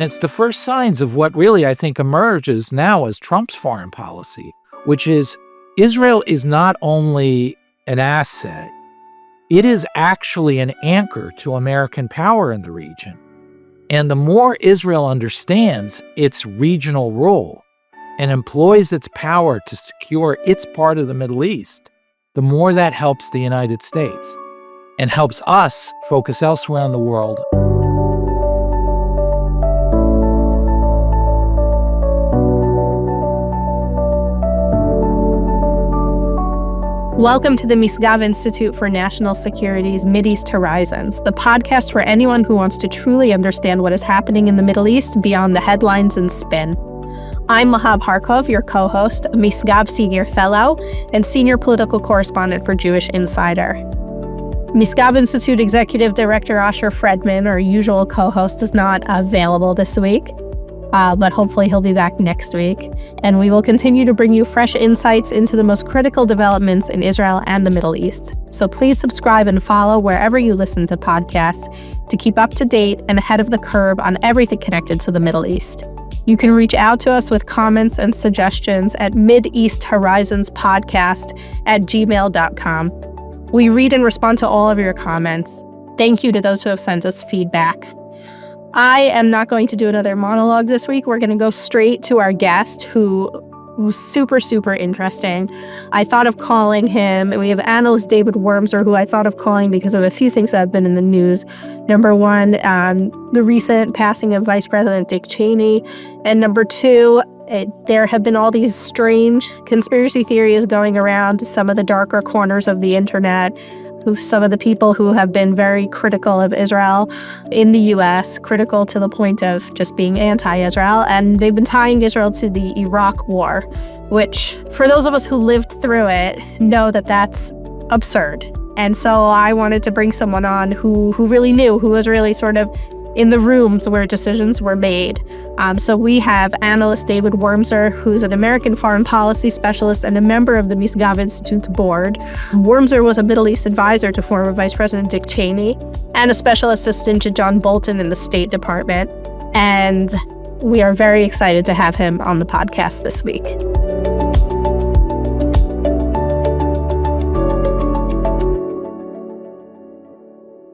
It's the first signs of what really, I think, emerges now as Trump's foreign policy, which is Israel is not only an asset, it is actually an anchor to American power in the region. And the more Israel understands its regional role and employs its power to secure its part of the Middle East, the more that helps the United States and helps us focus elsewhere in the world. Welcome to the Misgav Institute for National Security's Mideast Horizons, the podcast for anyone who wants to truly understand what is happening in the Middle East beyond the headlines and spin. I'm Lahav Harkov, your co-host, a Misgav Senior Fellow, and Senior Political Correspondent for Jewish Insider. Misgav Institute Executive Director Asher Fredman, our usual co-host, is not available this week. But hopefully he'll be back next week. And we will continue to bring you fresh insights into the most critical developments in Israel and the Middle East. So please subscribe and follow wherever you listen to podcasts to keep up to date and ahead of the curve on everything connected to the Middle East. You can reach out to us with comments and suggestions at mideasthorizonspodcast@gmail.com. We read and respond to all of your comments. Thank you to those who have sent us feedback. I am not going to do another monologue this week. We're going to go straight to our guest who was super, super interesting. I thought of calling him, and we have analyst David Wurmser, who I thought of calling because of a few things that have been in the news. Number one, the recent passing of Vice President Dick Cheney. And number two, there have been all these strange conspiracy theories going around some of the darker corners of the internet. Some of the people who have been very critical of Israel in the U.S., critical to the point of just being anti-Israel, and they've been tying Israel to the Iraq War, which, for those of us who lived through it, know that that's absurd. And so I wanted to bring someone on who really knew, who was really sort of in the rooms where decisions were made. So we have analyst David Wurmser, who's an American foreign policy specialist and a member of the Misgav Institute's board. Wurmser was a Middle East advisor to former Vice President Dick Cheney and a special assistant to John Bolton in the State Department. And we are very excited to have him on the podcast this week.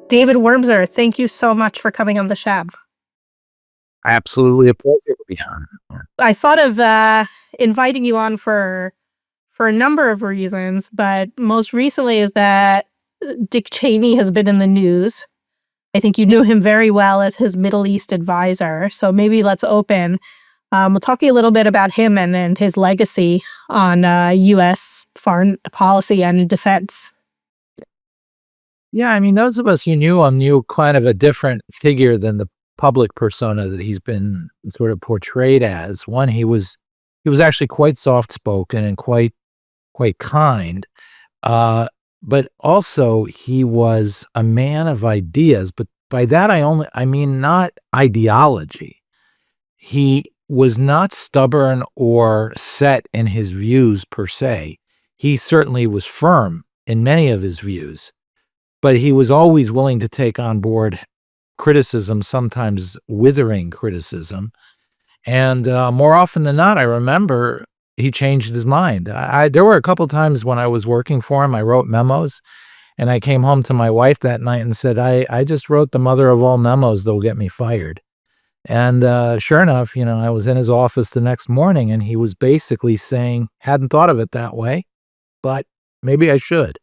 David Wurmser, thank you so much for coming on the show. Absolutely a pleasure to be on. I thought of inviting you on for a number of reasons, but most recently is that Dick Cheney has been in the news. I think you knew him very well as his Middle East advisor. So maybe let's open. We'll talk a little bit about him and his legacy on U.S. foreign policy and defense. Yeah, I mean, those of us who knew him knew kind of a different figure than the public persona that he's been sort of portrayed as. One, he was actually quite soft-spoken and quite kind, but also he was a man of ideas. But by that I mean not ideology. He was not stubborn or set in his views per se. He certainly was firm in many of his views. But he was always willing to take on board criticism, sometimes withering criticism. And more often than not, I remember he changed his mind. There were a couple times when I was working for him, I wrote memos, and I came home to my wife that night and said, I just wrote the mother of all memos that'll get me fired. And sure enough, I was in his office the next morning, and he was basically saying, hadn't thought of it that way, but maybe I should.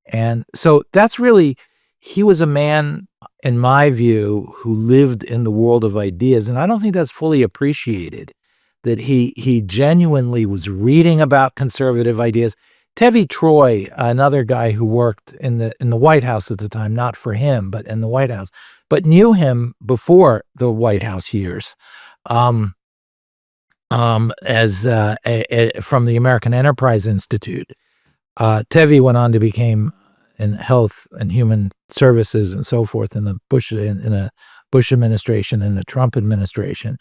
And so that's really, he was a man, in my view, who lived in the world of ideas. And I don't think that's fully appreciated, that he genuinely was reading about conservative ideas. Tevi Troy, another guy who worked in the White House at the time, not for him, but in the White House, but knew him before the White House years, as from the American Enterprise Institute. Tevi went on to become in health and human services and so forth in the Bush administration and the Trump administration.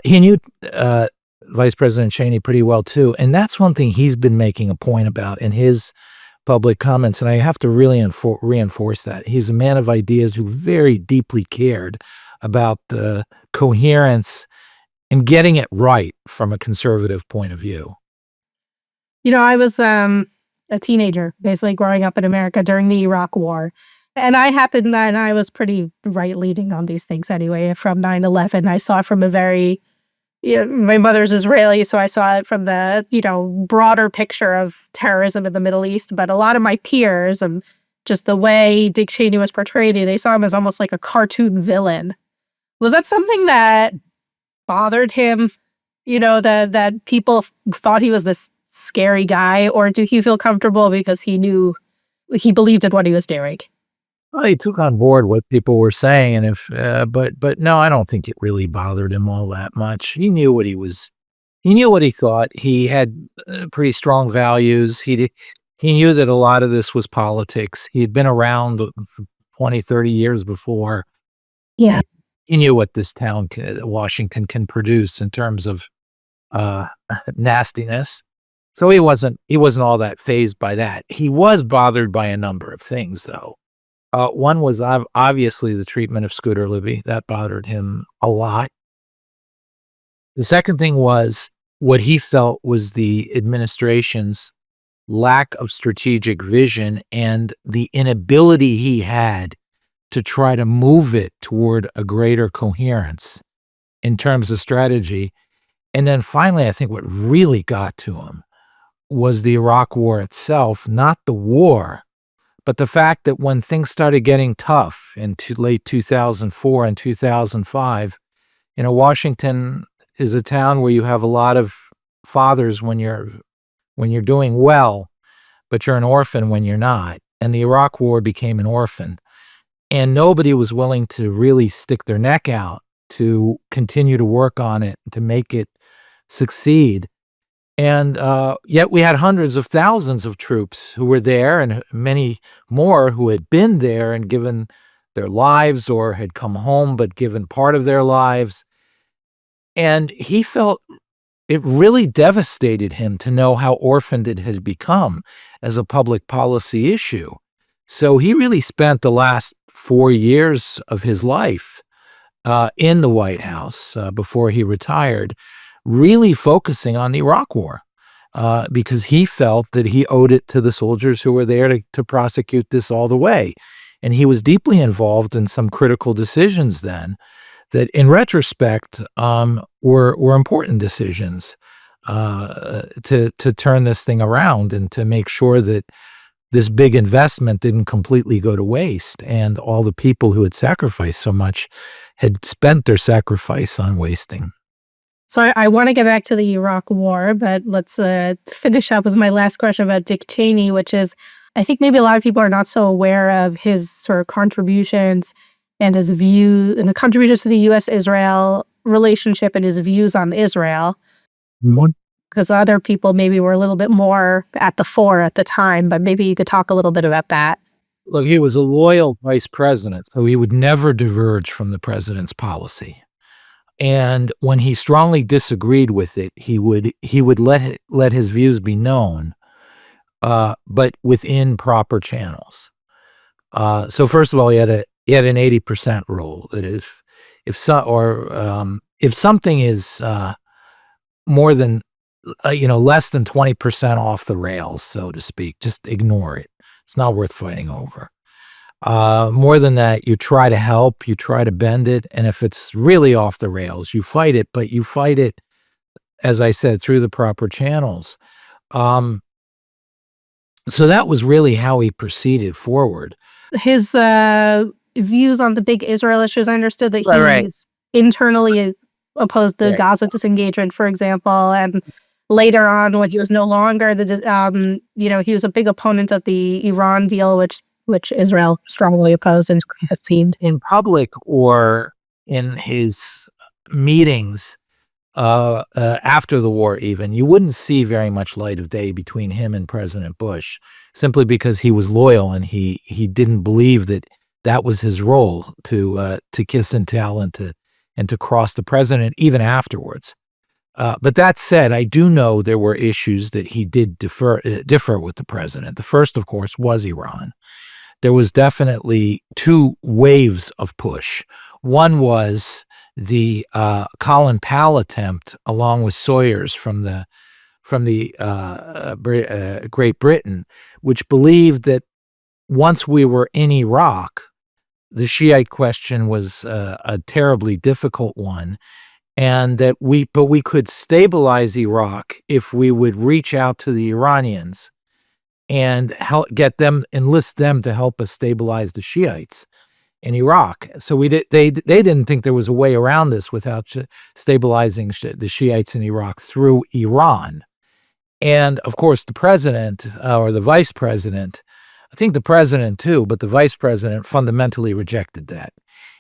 He knew Vice President Cheney pretty well too, and that's one thing he's been making a point about in his public comments, and I have to really reinforce that. He's a man of ideas who very deeply cared about the coherence and getting it right from a conservative point of view? I was a teenager, basically growing up in America during the Iraq War. And I was pretty right-leaning on these things anyway. From 9/11, I saw it from my mother's Israeli, so I saw it from the, broader picture of terrorism in the Middle East. But a lot of my peers and just the way Dick Cheney was portrayed, they saw him as almost like a cartoon villain. Was that something that bothered him? That people thought he was this scary guy, or do he feel comfortable because he believed in what he was doing? Well, he took on board what people were saying, and but no, I don't think it really bothered him all that much. He knew what he knew what he thought. He had pretty strong values. He knew that a lot of this was politics. He had been around for 20, 30 years before. Yeah. He knew what this town, Washington, can produce in terms of nastiness. So he wasn't all that fazed by that. He was bothered by a number of things, though. One was obviously the treatment of Scooter Libby. That bothered him a lot. The second thing was what he felt was the administration's lack of strategic vision and the inability he had to try to move it toward a greater coherence in terms of strategy. And then finally, I think what really got to him was the Iraq War itself, not the war, but the fact that when things started getting tough in late 2004 and 2005, Washington is a town where you have a lot of fathers when you're doing well, but you're an orphan when you're not. And the Iraq War became an orphan. And nobody was willing to really stick their neck out to continue to work on it, to make it succeed. And yet we had hundreds of thousands of troops who were there, and many more who had been there and given their lives or had come home but given part of their lives. And he felt it really devastated him to know how orphaned it had become as a public policy issue. So he really spent the last 4 years of his life in the White House before he retired, really focusing on the Iraq War because he felt that he owed it to the soldiers who were there to prosecute this all the way. And he was deeply involved in some critical decisions then that in retrospect were important decisions to turn this thing around and to make sure that this big investment didn't completely go to waste and all the people who had sacrificed so much had spent their sacrifice on wasting. So I want to get back to the Iraq War, but let's finish up with my last question about Dick Cheney, which is, I think maybe a lot of people are not so aware of his sort of contributions and his view and the contributions to the U.S.-Israel relationship and his views on Israel. Because other people maybe were a little bit more at the fore at the time, but maybe you could talk a little bit about that. Look, he was a loyal vice president, so he would never diverge from the president's policy. And when he strongly disagreed with it, he would let his views be known, but within proper channels. So first of all, he had an 80% rule that if something is more than less than 20% off the rails, so to speak, just ignore it. It's not worth fighting over. More than that, you try to help, you try to bend it, and if it's really off the rails, you fight it, but you fight it, as I said, through the proper channels. So that was really how he proceeded forward. His views on the big Israel issues, I understood that he internally opposed the Gaza disengagement, for example, and later on, when he was no longer he was a big opponent of the Iran deal, which Israel strongly opposed in 2015. In public or in his meetings after the war even, you wouldn't see very much light of day between him and President Bush, simply because he was loyal and he didn't believe that was his role to kiss and tell and to cross the president even afterwards. But that said, I do know there were issues that he did differ with the president. The first, of course, was Iran. There was definitely two waves of push. One was the Colin Powell attempt, along with Sawyer's from the Great Britain, which believed that once we were in Iraq, the Shiite question was a terribly difficult one, and that we could stabilize Iraq if we would reach out to the Iranians and enlist them to help us stabilize the Shiites in Iraq. So they didn't think there was a way around this without stabilizing the Shiites in Iraq through Iran. And of course, the president or the vice president, I think the president too, but the vice president fundamentally rejected that.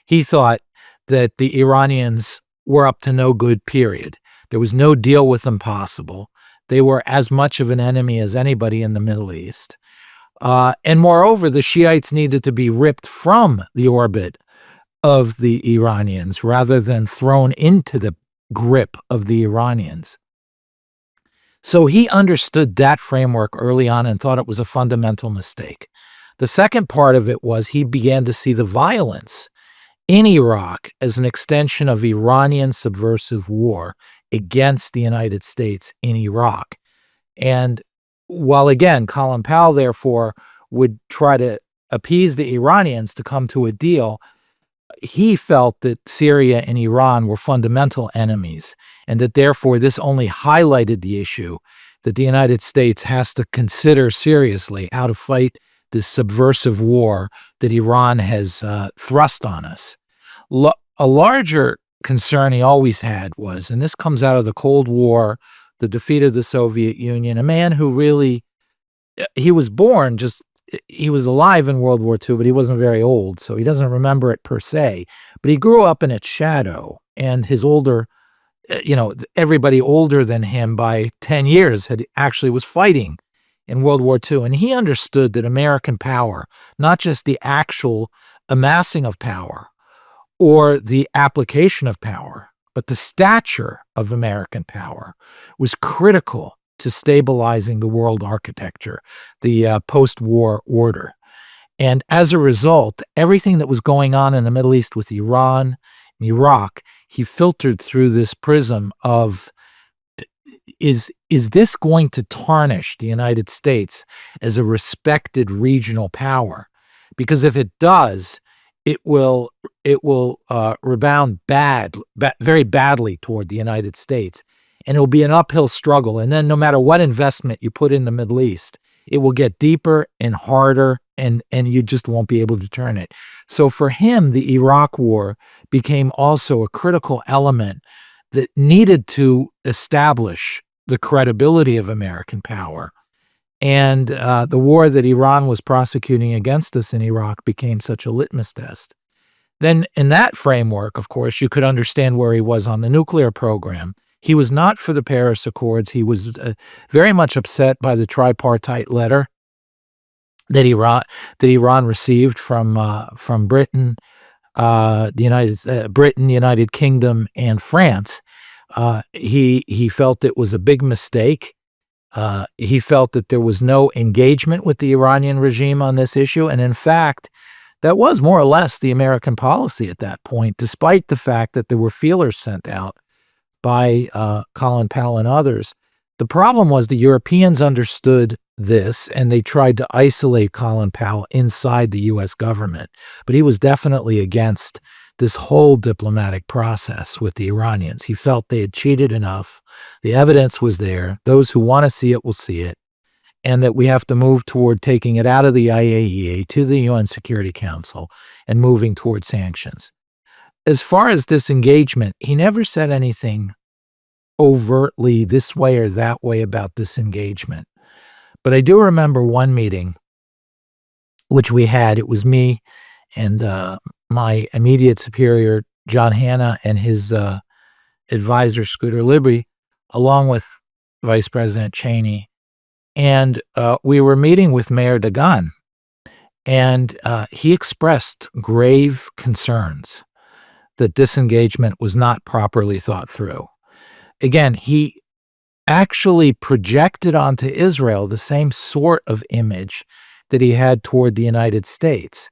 He thought that the Iranians were up to no good, period. There was no deal with them possible. They were as much of an enemy as anybody in the Middle East. And moreover, the Shiites needed to be ripped from the orbit of the Iranians rather than thrown into the grip of the Iranians. So he understood that framework early on and thought it was a fundamental mistake. The second part of it was he began to see the violence in Iraq as an extension of Iranian subversive war against the United States in Iraq. And while, again, Colin Powell, therefore, would try to appease the Iranians to come to a deal, he felt that Syria and Iran were fundamental enemies, and that therefore this only highlighted the issue that the United States has to consider seriously how to fight this subversive war that Iran has thrust on us. A larger concern he always had was, and this comes out of the Cold War, the defeat of the Soviet Union, a man who really, he was alive in World War II, but he wasn't very old, so he doesn't remember it per se. But he grew up in its shadow, and his everybody older than him by 10 years was fighting in World War II. And he understood that American power, not just the actual amassing of power or the application of power, but the stature of American power was critical to stabilizing the world architecture, the post-war order. And as a result, everything that was going on in the Middle East with Iran and Iraq, he filtered through this prism of, is this going to tarnish the United States as a respected regional power? Because if it does, it will rebound very badly toward the United States. And it will be an uphill struggle. And then no matter what investment you put in the Middle East, it will get deeper and harder, and you just won't be able to turn it. So for him, the Iraq War became also a critical element that needed to establish the credibility of American power. And the war that Iran was prosecuting against us in Iraq became such a litmus test. Then in that framework, of course, you could understand where he was on the nuclear program. He was not for the Paris Accords. He was very much upset by the tripartite letter that Iran received from Britain, the United Kingdom, and France. He felt it was a big mistake. He felt that there was no engagement with the Iranian regime on this issue, and in fact, that was more or less the American policy at that point, despite the fact that there were feelers sent out by Colin Powell and others. The problem was the Europeans understood this, and they tried to isolate Colin Powell inside the U.S. government. But he was definitely against this whole diplomatic process with the Iranians. He felt they had cheated enough. The evidence was there. Those who want to see it will see it. And that we have to move toward taking it out of the IAEA to the UN Security Council and moving toward sanctions. As far as this engagement, he never said anything overtly this way or that way about this engagement. But I do remember one meeting which we had. It was me and my immediate superior, John Hanna, and his advisor, Scooter Libby, along with Vice President Cheney. And we were meeting with Mayor Dagan, and he expressed grave concerns that disengagement was not properly thought through. Again, he actually projected onto Israel the same sort of image that he had toward the United States,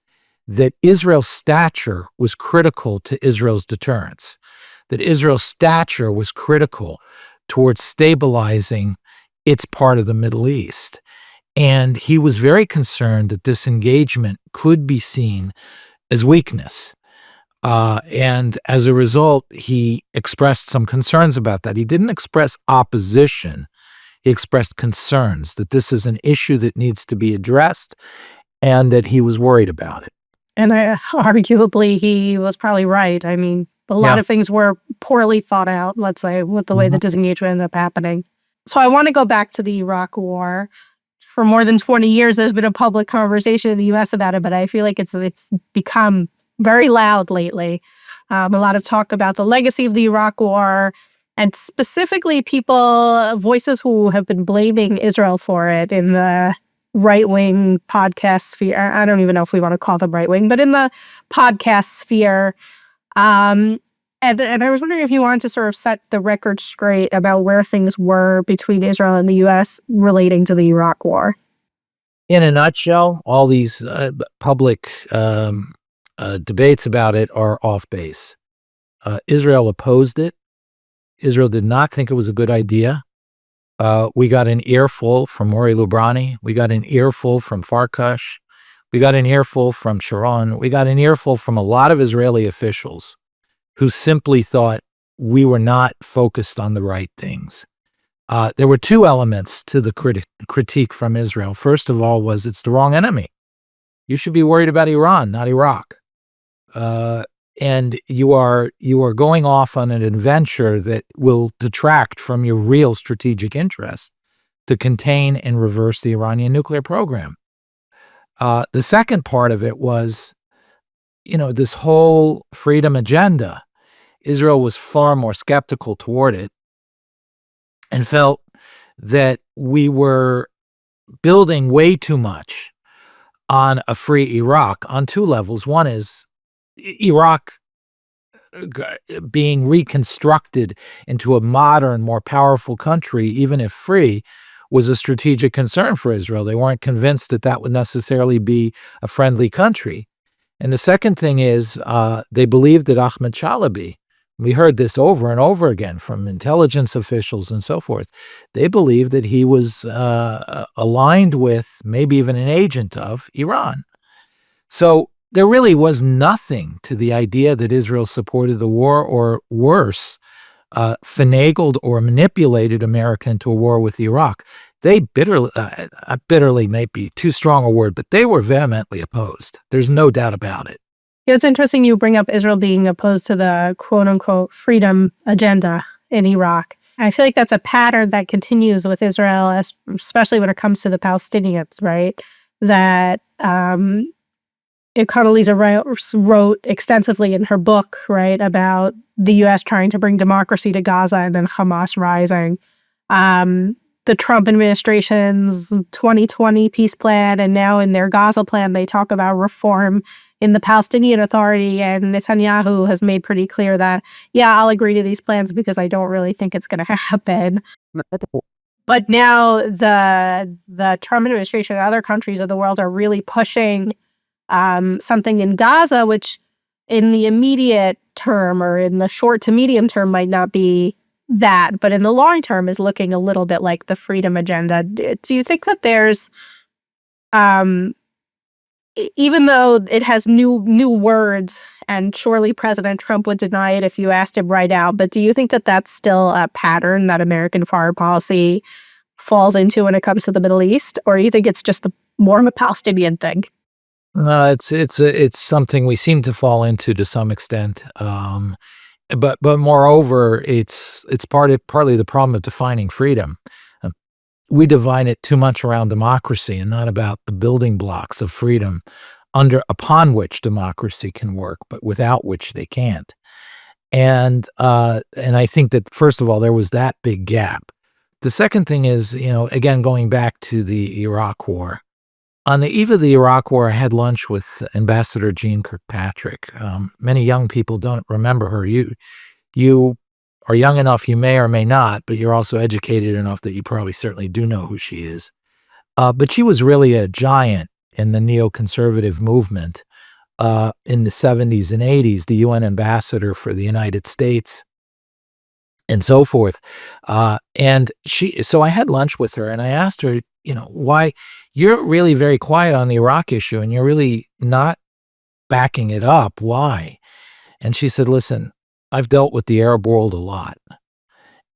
that Israel's stature was critical to Israel's deterrence, that Israel's stature was critical towards stabilizing its part of the Middle East. And he was very concerned that this engagement could be seen as weakness. And as a result, he expressed some concerns about that. He didn't express opposition. He expressed concerns that this is an issue that needs to be addressed and that he was worried about it. And arguably, he was probably right. I mean, a lot of things were poorly thought out, let's say, with the way the disengagement ended up happening. So I want to go back to the Iraq War. For more than 20 years, there's been a public conversation in the U.S. about it, but I feel like it's become very loud lately. A lot of talk about the legacy of the Iraq War, and specifically voices who have been blaming Israel for it in the right-wing podcast sphere. I don't even know if we want to call them right-wing, but in the podcast sphere. And I was wondering if you wanted to sort of set the record straight about where things were between Israel and the U.S. relating to the Iraq War. In a nutshell, all these public debates about it are off base. Israel opposed it. Israel did not think it was a good idea. We got an earful from Mori Lubrani. We got an earful from Farkash. We got an earful from Sharon. We got an earful from a lot of Israeli officials who simply thought we were not focused on the right things. There were two elements to the critique from Israel. First of all was it's the wrong enemy. You should be worried about Iran, not Iraq. And you are going off on an adventure that will detract from your real strategic interest to contain and reverse the Iranian nuclear program. The second part of it was, this whole freedom agenda. Israel was far more skeptical toward it and felt that we were building way too much on a free Iraq on two levels. One is Iraq being reconstructed into a modern, more powerful country, even if free, was a strategic concern for Israel. They weren't convinced that that would necessarily be a friendly country. And the second thing is they believed that Ahmed Chalabi, we heard this over and over again from intelligence officials and so forth, they believed that he was aligned with, maybe even an agent of, Iran. So there really was nothing to the idea that Israel supported the war, or worse, finagled or manipulated America into a war with Iraq. They bitterly may be too strong a word, but they were vehemently opposed. There's no doubt about it. It's interesting you bring up Israel being opposed to the quote-unquote freedom agenda in Iraq. I feel like that's a pattern that continues with Israel, especially when it comes to the Palestinians, right? That Condoleezza wrote extensively in her book, right, about the U.S. trying to bring democracy to Gaza and then Hamas rising. The Trump administration's 2020 peace plan, and now in their Gaza plan, they talk about reform in the Palestinian Authority, and Netanyahu has made pretty clear that, yeah, I'll agree to these plans because I don't really think it's going to happen. But now the Trump administration and other countries of the world are really pushing something in Gaza, which in the immediate term or in the short to medium term might not be that, but in the long term is looking a little bit like the freedom agenda. Do you think that there's, even though it has new words, and surely President Trump would deny it if you asked him right out, but do you think that that's still a pattern that American foreign policy falls into when it comes to the Middle East, or do you think it's just more of a Palestinian thing? It's something we seem to fall into to some extent. But moreover, it's partly the problem of defining freedom. We define it too much around democracy and not about the building blocks of freedom upon which democracy can work, but without which they can't. And I think that, first of all, there was that big gap. The second thing is, again, going back to the Iraq War. On the eve of the Iraq War, I had lunch with Ambassador Jean Kirkpatrick. Many young people don't remember her. You are young enough, you may or may not, but you're also educated enough that you probably certainly do know who she is. But she was really a giant in the neoconservative movement in the 70s and 80s, the UN ambassador for the United States, and so forth. So I had lunch with her and I asked her, why you're really very quiet on the Iraq issue and you're really not backing it up. Why? And she said, listen, I've dealt with the Arab world a lot.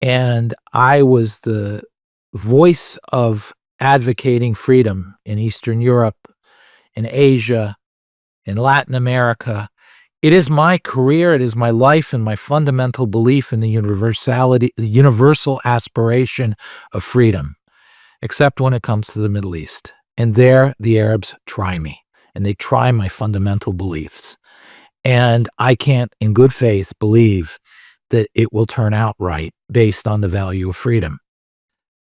And I was the voice of advocating freedom in Eastern Europe, in Asia, in Latin America. It is my career, it is my life, and my fundamental belief in the universal aspiration of freedom, except when it comes to the Middle East. And there, the Arabs try me, and they try my fundamental beliefs. And I can't, in good faith, believe that it will turn out right based on the value of freedom,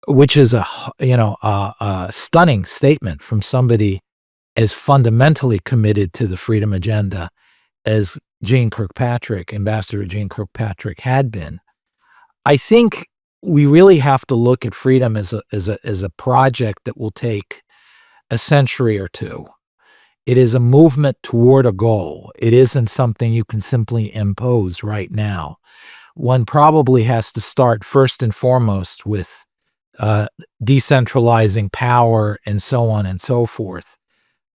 which is a stunning statement from somebody as fundamentally committed to the freedom agenda as Ambassador Jeane Kirkpatrick had been. I think we really have to look at freedom as a project that will take a century or two. It is a movement toward a goal. It isn't something you can simply impose right now. One probably has to start first and foremost with decentralizing power and so on and so forth.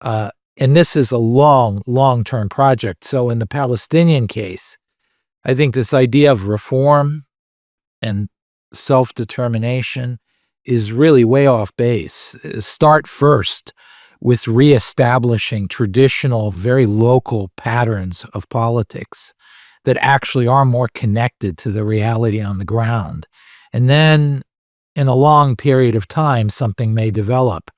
And this is a long-term project. So in the Palestinian case, I think this idea of reform and self-determination is really way off base. Start first with reestablishing traditional, very local patterns of politics that actually are more connected to the reality on the ground. And then in a long period of time, something may develop.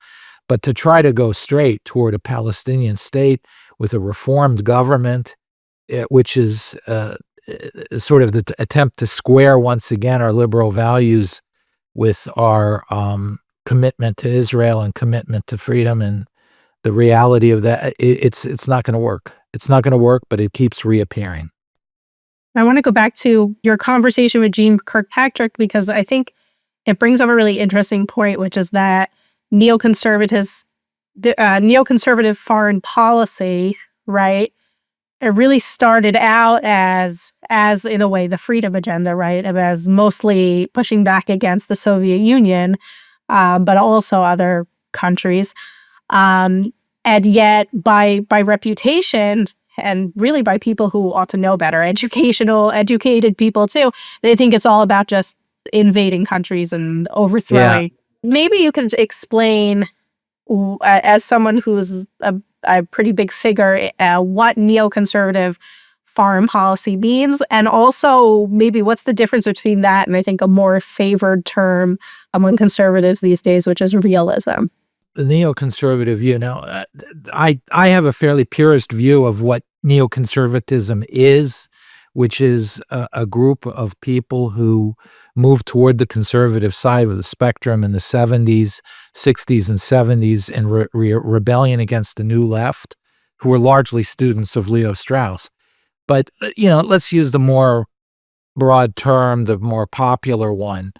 But to try to go straight toward a Palestinian state with a reformed government, which is sort of the attempt to square once again our liberal values with our commitment to Israel and commitment to freedom and the reality of that, it's not going to work. It's not going to work, but it keeps reappearing. I want to go back to your conversation with Jeane Kirkpatrick because I think it brings up a really interesting point, which is that neoconservative foreign policy, right? It really started out as in a way the freedom agenda, right? As mostly pushing back against the Soviet Union, but also other countries. And yet by reputation and really by people who ought to know better, educated people too, they think it's all about just invading countries and overthrowing. Yeah. Maybe you can explain, as someone who's a pretty big figure, what neoconservative foreign policy means, and also maybe what's the difference between that and I think a more favored term among conservatives these days, which is realism. The neoconservative, I have a fairly purist view of what neoconservatism is, which is a group of people who moved toward the conservative side of the spectrum in the 70s, 60s, and 70s in rebellion against the New Left, who were largely students of Leo Strauss. But, let's use the more broad term, the more popular one,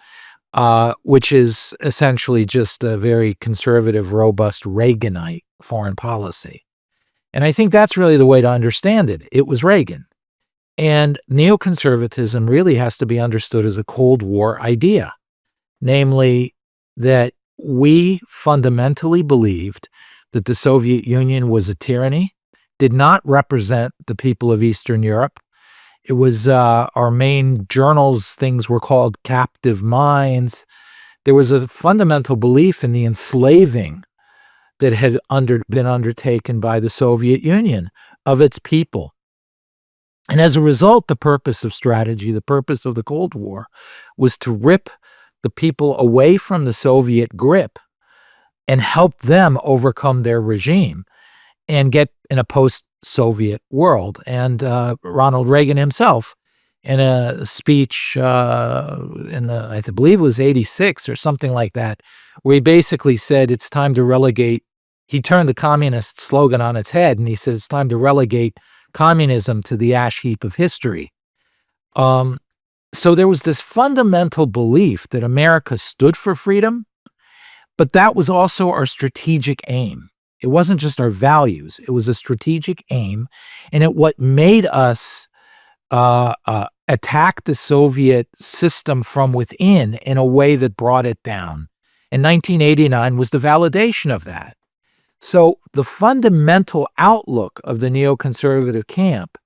which is essentially just a very conservative, robust Reaganite foreign policy. And I think that's really the way to understand it. It was Reagan. And neoconservatism really has to be understood as a Cold War idea, namely that we fundamentally believed that the Soviet Union was a tyranny, did not represent the people of Eastern Europe. It was our main journals, things were called captive minds. There was a fundamental belief in the enslaving that had been undertaken by the Soviet Union of its people. And as a result, the purpose of strategy, the purpose of the Cold War, was to rip the people away from the Soviet grip and help them overcome their regime and get in a post-Soviet world. And Ronald Reagan himself, in a speech I believe it was 86 or something like that, where he basically said it's time to relegate, he turned the communist slogan on its head, and he said it's time to relegate communism to the ash heap of history. So there was this fundamental belief that America stood for freedom, but that was also our strategic aim. It wasn't just our values. It was a strategic aim, and what made us attack the Soviet system from within in a way that brought it down. And 1989 was the validation of that. So the fundamental outlook of the neoconservative camp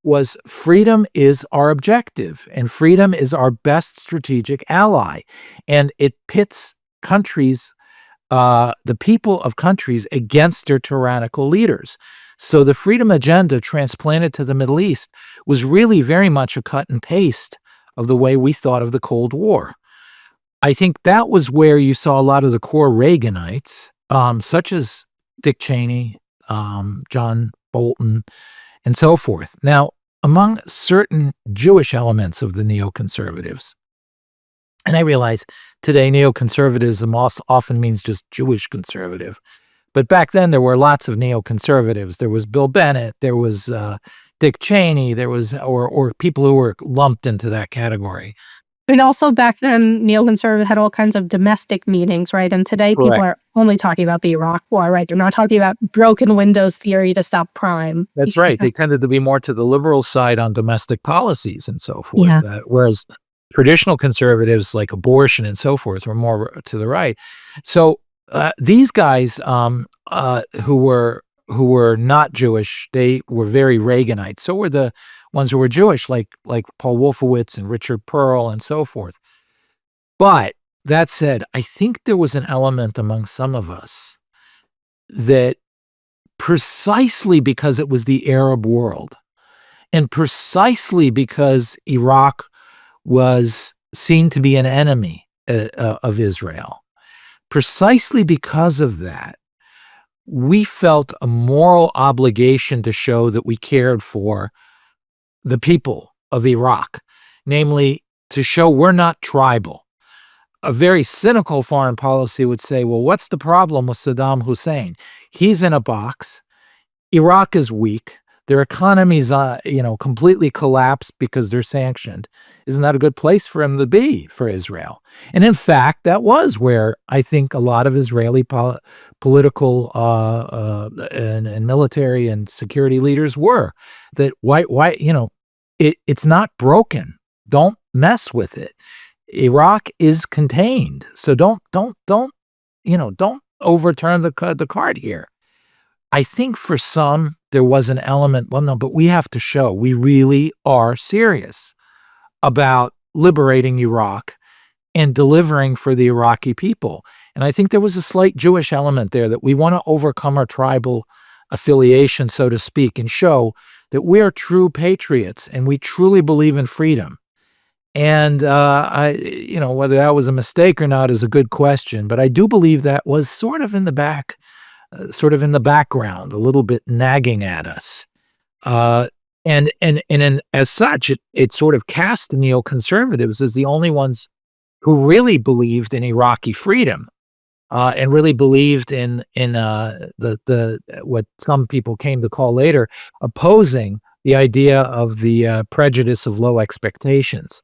was freedom is our objective, and freedom is our best strategic ally. And it pits countries, the people of countries, against their tyrannical leaders. So the freedom agenda transplanted to the Middle East was really very much a cut and paste of the way we thought of the Cold War. I think that was where you saw a lot of the core Reaganites, such as Dick Cheney, John Bolton, and so forth. Now, among certain Jewish elements of the neoconservatives, and I realize today neoconservatism often means just Jewish conservative, but back then there were lots of neoconservatives. There was Bill Bennett, there was Dick Cheney, there was or people who were lumped into that category. And also back then, neoconservative had all kinds of domestic meanings, right? And today people are only talking about the Iraq War, right? They're not talking about broken windows theory to stop crime. That's right. They tended to be more to the liberal side on domestic policies and so forth. Yeah. Whereas traditional conservatives like abortion and so forth were more to the right. So these guys who were not Jewish, they were very Reaganite. So were the ones who were Jewish, like Paul Wolfowitz and Richard Pearl and so forth. But that said, I think there was an element among some of us that precisely because it was the Arab world and precisely because Iraq was seen to be an enemy of Israel, precisely because of that, we felt a moral obligation to show that we cared for the people of Iraq, namely to show we're not tribal. A very cynical foreign policy would say, well, what's the problem with Saddam Hussein? He's in a box. Iraq is weak. Their economies, completely collapsed because they're sanctioned. Isn't that a good place for him to be, for Israel? And in fact, that was where I think a lot of Israeli political and military and security leaders were. That it's not broken. Don't mess with it. Iraq is contained. So don't overturn the card here. I think for some, there was an element, well, no, but we have to show we really are serious about liberating Iraq and delivering for the Iraqi people. And I think there was a slight Jewish element there that we want to overcome our tribal affiliation, so to speak, and show that we are true patriots and we truly believe in freedom. And whether that was a mistake or not is a good question, but I do believe that was sort of in the background, a little bit nagging at us. And as such, it sort of cast the neoconservatives as the only ones who really believed in Iraqi freedom, and really believed in the what some people came to call later opposing the idea of the prejudice of low expectations.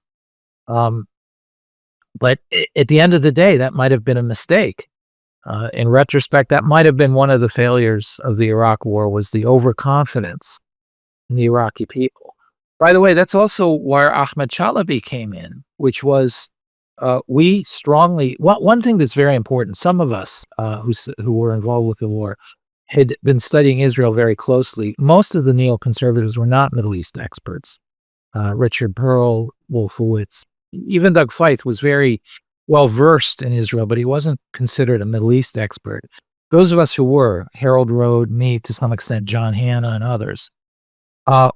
But at the end of the day, that might have been a mistake. In retrospect, that might have been one of the failures of the Iraq War, was the overconfidence in the Iraqi people. By the way, that's also where Ahmed Chalabi came in, which was we strongly, one thing that's very important, some of us who were involved with the war had been studying Israel very closely. Most of the neoconservatives were not Middle East experts. Richard Pearl, Wolfowitz, even Doug Feith was very well-versed in Israel, but he wasn't considered a Middle East expert. Those of us who were, Harold Rode, me, to some extent, John Hanna, and others,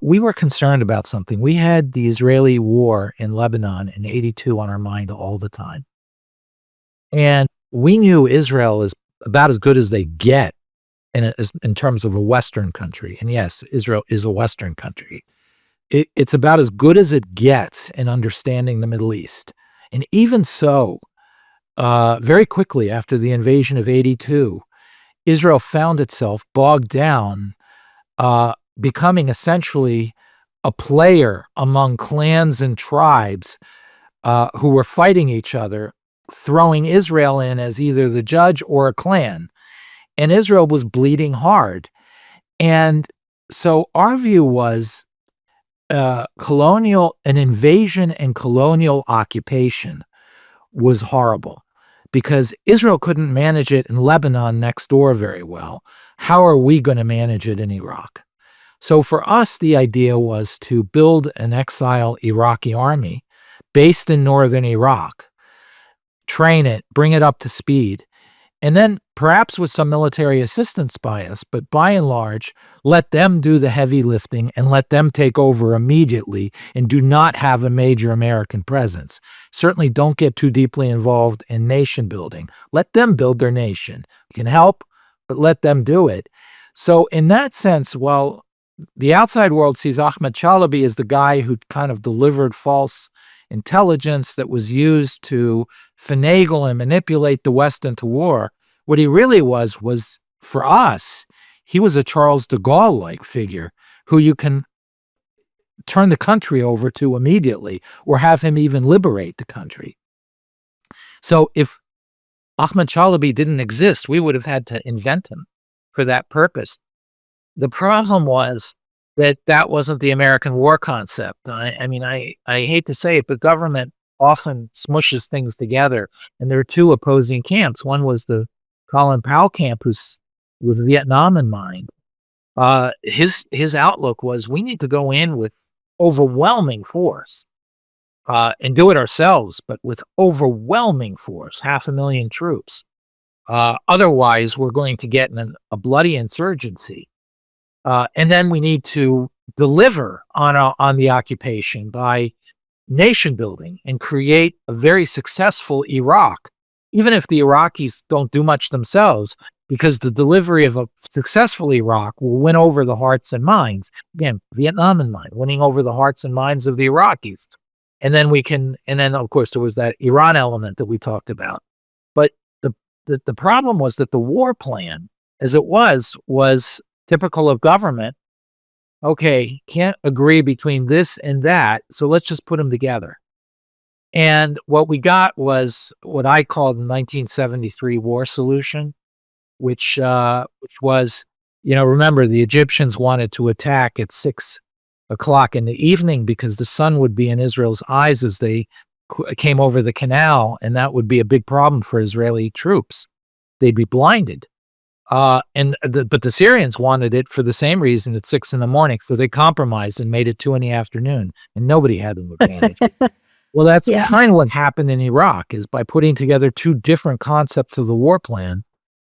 we were concerned about something. We had the Israeli war in Lebanon in '82 on our mind all the time. And we knew Israel is about as good as they get in terms of a Western country. And yes, Israel is a Western country. It's about as good as it gets in understanding the Middle East. And even so, very quickly after the invasion of '82, Israel found itself bogged down, becoming essentially a player among clans and tribes who were fighting each other, throwing Israel in as either the judge or a clan. and Israel was bleeding hard. And so our view was an invasion and colonial occupation was horrible because Israel couldn't manage it in Lebanon next door very well. How are we going to manage it in Iraq? So for us, the idea was to build an exile Iraqi army based in northern Iraq, train it, bring it up to speed, and then perhaps with some military assistance by us, but by and large, let them do the heavy lifting and let them take over immediately and do not have a major American presence. Certainly don't get too deeply involved in nation building. Let them build their nation. We can help, but let them do it. So in that sense, while the outside world sees Ahmed Chalabi as the guy who kind of delivered false intelligence that was used to finagle and manipulate the West into war, what he really was for us, he was a Charles de Gaulle-like figure who you can turn the country over to immediately or have him even liberate the country. So if Ahmed Chalabi didn't exist, we would have had to invent him for that purpose. The problem was that wasn't the American war concept. I mean, I hate to say it, but government often smushes things together. And there are two opposing camps. One was the Colin Powell camp, who's with Vietnam in mind. His outlook was we need to go in with overwhelming force and do it ourselves, but with overwhelming force, 500,000 troops. Otherwise, we're going to get in a bloody insurgency. And then we need to deliver on the occupation by nation building and create a very successful Iraq, even if the Iraqis don't do much themselves, because the delivery of a successful Iraq will win over the hearts and minds. Again, Vietnam in mind, winning over the hearts and minds of the Iraqis. And then of course there was that Iran element that we talked about. But the problem was that the war plan, as it was typical of government. Okay, can't agree between this and that, so let's just put them together. And what we got was what I call the 1973 war solution, which was, remember the Egyptians wanted to attack at 6 o'clock in the evening because the sun would be in Israel's eyes as they came over the canal, and that would be a big problem for Israeli troops. They'd be blinded. But the Syrians wanted it for the same reason at 6 a.m, so they compromised and made it 2 p.m, and nobody had an advantage. Well, that's kind of what happened in Iraq, is by putting together two different concepts of the war plan,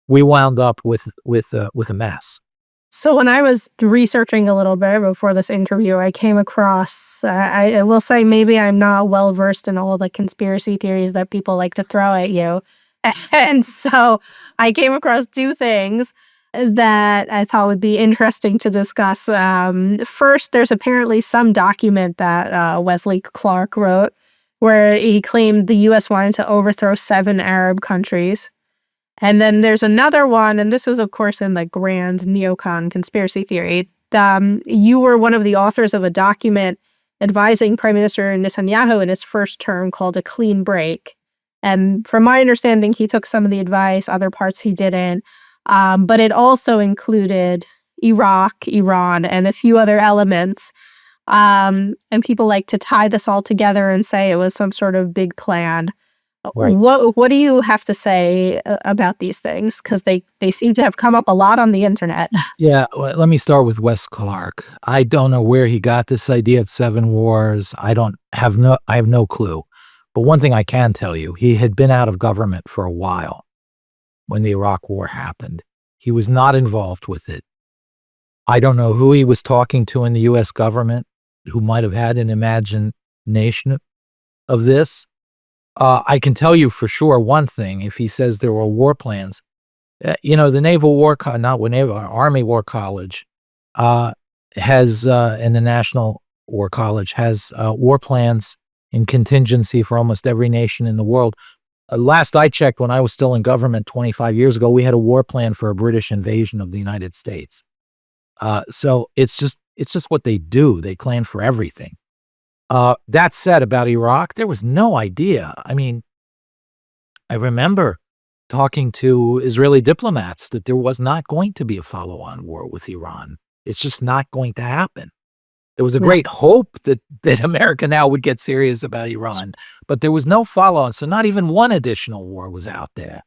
we wound up with a mess. So when I was researching a little bit before this interview, I came across, I will say maybe I'm not well versed in all the conspiracy theories that people like to throw at you. And so I came across two things that I thought would be interesting to discuss. First, there's apparently some document that Wesley Clark wrote where he claimed the U.S. wanted to overthrow 7 Arab countries. And then there's another one, and this is, of course, in the grand neocon conspiracy theory. You were one of the authors of a document advising Prime Minister Netanyahu in his first term called A Clean Break. And from my understanding, he took some of the advice, other parts he didn't. But it also included Iraq, Iran, and a few other elements. And people like to tie this all together and say it was some sort of big plan. Right. What do you have to say about these things? Because they seem to have come up a lot on the internet. Yeah, well, let me start with Wes Clark. I don't know where he got this idea of 7 wars. I have no clue. But one thing I can tell you, he had been out of government for a while when the Iraq War happened. He was not involved with it. I don't know who he was talking to in the U.S. government who might have had an imagination of this. I can tell you for sure one thing, if he says there were war plans, the Army War College has, and the National War College has war plans in contingency for almost every nation in the world. Last I checked, when I was still in government 25 years ago, we had a war plan for a British invasion of the United States. So it's just what they do. They plan for everything. That said, about Iraq, there was no idea. I mean, I remember talking to Israeli diplomats that there was not going to be a follow-on war with Iran. It's just not going to happen. There was a great hope that America now would get serious about Iran, but there was no follow-on. So not even one additional war was out there.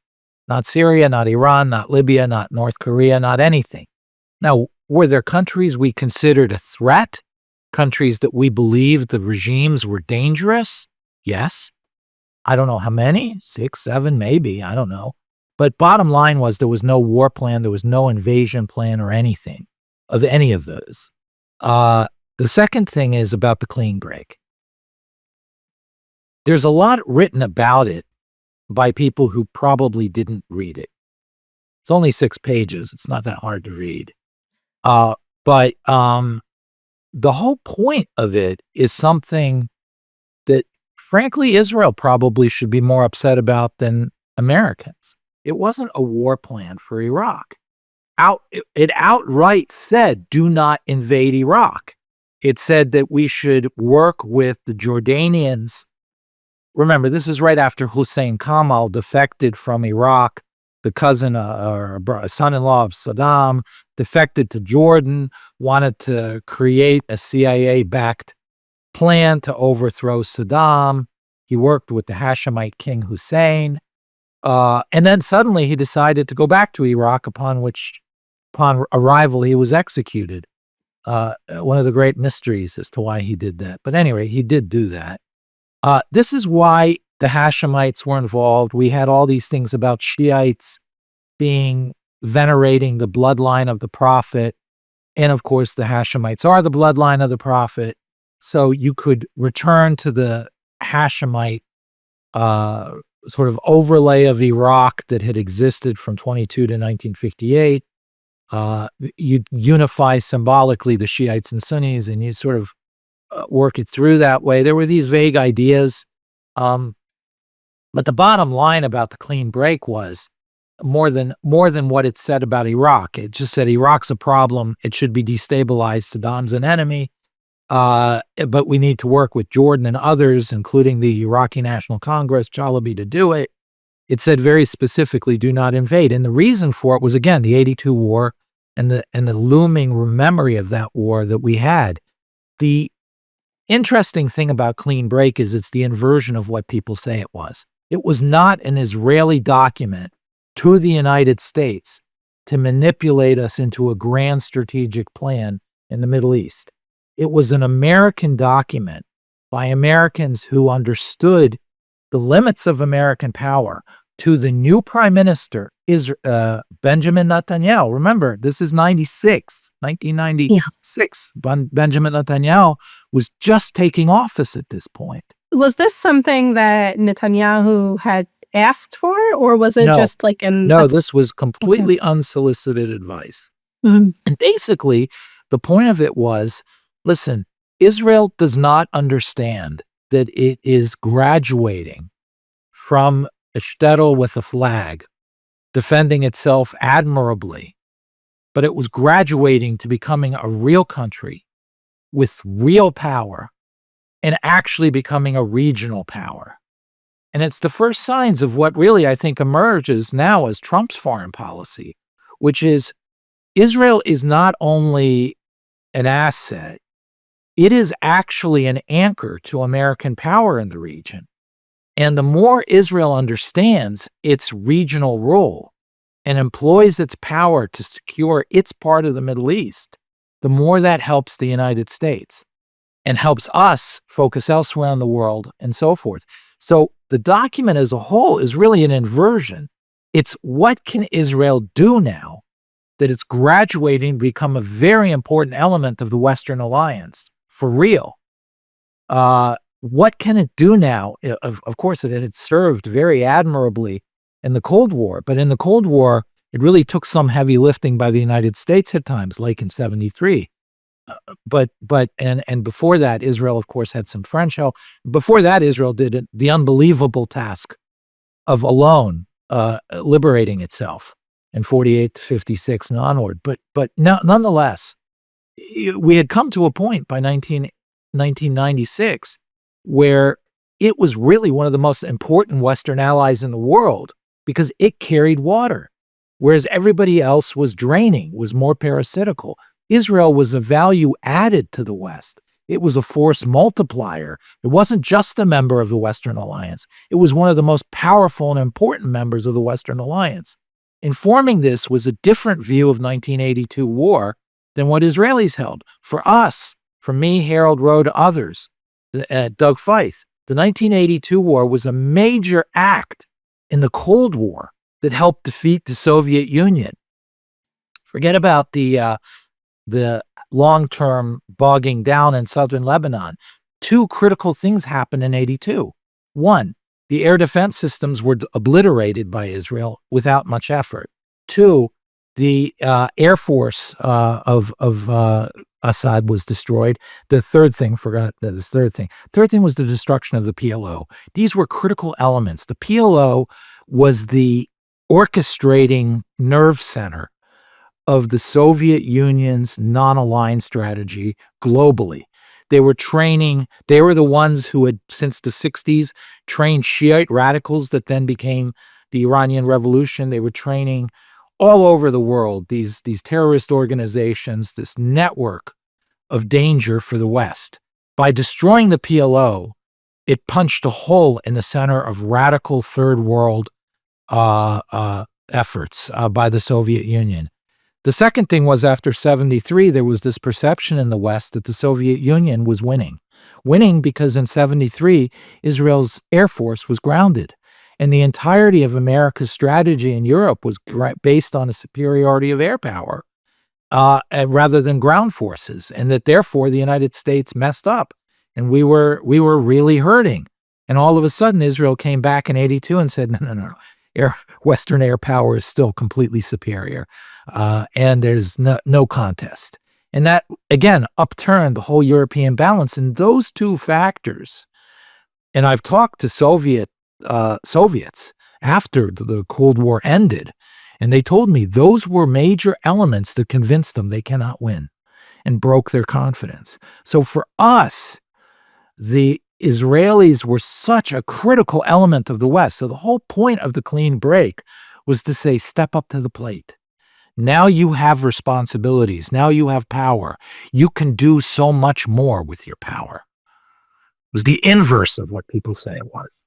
Not Syria, not Iran, not Libya, not North Korea, not anything. Now, were there countries we considered a threat? Countries that we believed the regimes were dangerous? Yes. I don't know how many, 6, 7, maybe, I don't know. But bottom line was there was no war plan, there was no invasion plan or anything of any of those. The second thing is about the clean break. There's a lot written about it by people who probably didn't read it. It's only 6 pages. It's not that hard to read. But the whole point of it is something that, frankly, Israel probably should be more upset about than Americans. It wasn't a war plan for Iraq. It outright said, do not invade Iraq. It said that we should work with the Jordanians. Remember, this is right after Hussein Kamal defected from Iraq, the cousin or son-in-law of Saddam, defected to Jordan, wanted to create a CIA-backed plan to overthrow Saddam. He worked with the Hashemite king Hussein. And then suddenly he decided to go back to Iraq, upon arrival he was executed. One of the great mysteries as to why he did that. But anyway, he did do that. This is why the Hashemites were involved. We had all these things about Shiites venerating the bloodline of the prophet. And of course, the Hashemites are the bloodline of the prophet. So you could return to the Hashemite sort of overlay of Iraq that had existed from 22 to 1958. You'd unify symbolically the Shiites and Sunnis, and you sort of work it through that way. There were these vague ideas. But the bottom line about the clean break was more than what it said about Iraq. It just said Iraq's a problem. It should be destabilized. Saddam's an enemy. But we need to work with Jordan and others, including the Iraqi National Congress, Chalabi, to do it. It said very specifically, do not invade. And the reason for it was, again, the 82 war and the looming memory of that war that we had. The interesting thing about clean break is it's the inversion of what people say it was. It was not an Israeli document to the United States to manipulate us into a grand strategic plan in the Middle East. It was an American document by Americans who understood the limits of American power to the new prime minister, Benjamin Netanyahu. Remember, this is 1996. Benjamin Netanyahu was just taking office at this point. Was this something that Netanyahu had asked for, or was it just like No, this was completely unsolicited advice. Mm-hmm. And basically, the point of it was, listen, Israel does not understand that it is graduating from a shtetl with a flag, defending itself admirably, but it was graduating to becoming a real country with real power and actually becoming a regional power. And it's the first signs of what really, I think, emerges now as Trump's foreign policy, which is Israel is not only an asset, it is actually an anchor to American power in the region. And the more Israel understands its regional role and employs its power to secure its part of the Middle East, the more that helps the United States and helps us focus elsewhere in the world and so forth. So the document as a whole is really an inversion. It's what can Israel do now that it's graduating to become a very important element of the Western alliance for real. What can it do now? Of course, it had served very admirably in the Cold War, but in the Cold War, it really took some heavy lifting by the United States at times, like in 1973. But before that, Israel, of course, had some French help. Before that, Israel did the unbelievable task of alone liberating itself in 48 to 56 and onward. But nonetheless, we had come to a point by 1996 where it was really one of the most important Western allies in the world because it carried water, whereas everybody else was draining, was more parasitical. Israel was a value added to the West. It was a force multiplier. It wasn't just a member of the Western Alliance. It was one of the most powerful and important members of the Western Alliance. Informing this was a different view of 1982 war than what Israelis held. For us, for me, Harold Rowe, others, Doug Feith, the 1982 war was a major act in the Cold War that helped defeat the Soviet Union. Forget about the long-term bogging down in southern Lebanon. Two critical things happened in 82. One, the air defense systems were obliterated by Israel without much effort. Two, the air force of Assad was destroyed. The third thing, Third thing was the destruction of the PLO. These were critical elements. The PLO was the orchestrating nerve center of the Soviet Union's non-aligned strategy globally. They were the ones who had, since the 60s, trained Shiite radicals that then became the Iranian Revolution. They were training all over the world, these terrorist organizations, this network of danger for the West. By destroying the PLO, it punched a hole in the center of radical third world efforts by the Soviet Union. The second thing was, after 73, there was this perception in the West that the Soviet Union was winning. Winning because in 73, Israel's air force was grounded. And the entirety of America's strategy in Europe was based on a superiority of air power rather than ground forces. And that therefore the United States messed up. And we were really hurting. And all of a sudden, Israel came back in 82 and said, no. Western air power is still completely superior. And there's no contest. And that, again, upturned the whole European balance. And those two factors, and I've talked to Soviets after the Cold War ended, and they told me those were major elements that convinced them they cannot win and broke their confidence. So for us, the Israelis were such a critical element of the West. So the whole point of the clean break was to say, step up to the plate. Now you have responsibilities. Now you have power. You can do so much more with your power. It was the inverse of what people say it was.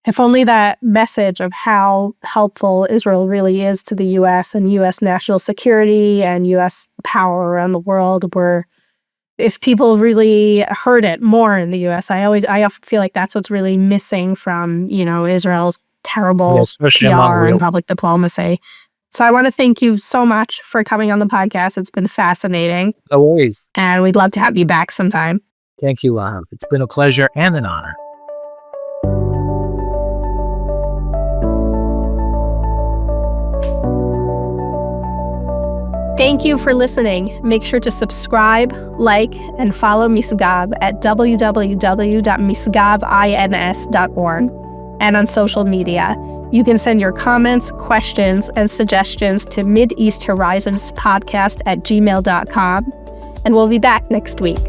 If only that message of how helpful Israel really is to the U.S. and U.S. national security and U.S. power around the world were, if people really heard it more in the U.S. I often feel like that's what's really missing from, Israel's terrible PR and public diplomacy. So I want to thank you so much for coming on the podcast. It's been fascinating. No worries. And we'd love to have you back sometime. Thank you, Lahav. It's been a pleasure and an honor. Thank you for listening. Make sure to subscribe, like, and follow Misgav at www.misgavins.org and on social media. You can send your comments, questions, and suggestions to Mideast Horizons podcast at gmail.com. And we'll be back next week.